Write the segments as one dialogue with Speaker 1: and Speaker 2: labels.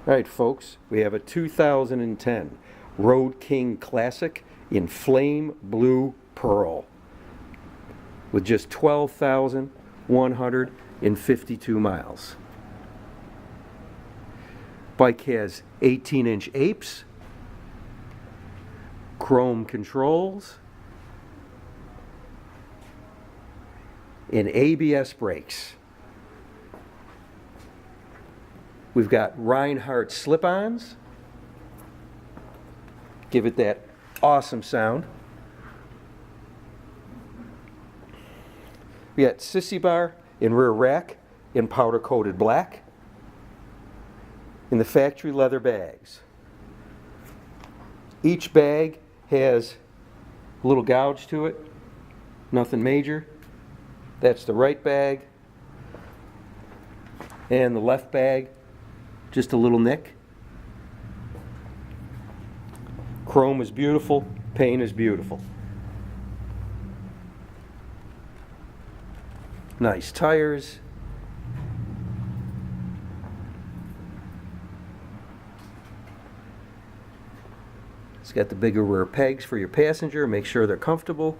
Speaker 1: All right, folks, we have a 2010 Road King Classic in flame blue pearl with just 12,152 miles. Bike has 18-inch apes, chrome controls, and ABS brakes. We've got Rineheart slip-ons. Give it that awesome sound. We got sissy bar and rear rack in powder-coated black. In the factory leather bags. Each bag has a little gouge to it. Nothing major. That's the right bag. And the left bag, just a little nick. Chrome is beautiful, paint is beautiful. Nice tires. It's got the bigger rear pegs for your passenger, make sure they're comfortable.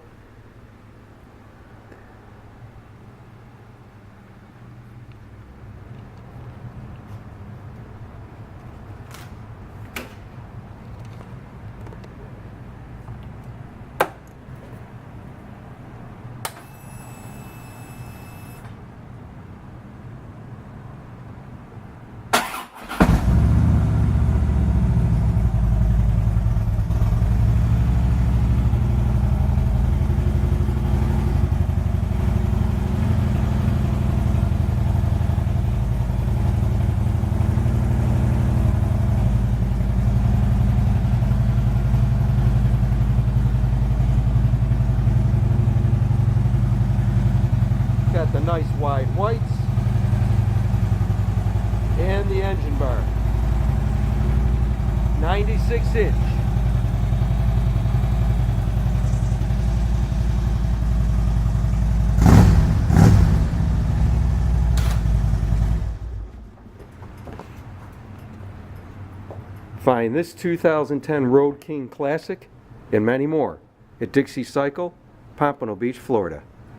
Speaker 1: Got the nice wide whites and the engine bar. 96-inch. Find this 2010 Road King Classic and many more at Dixie Cycle, Pompano Beach, Florida.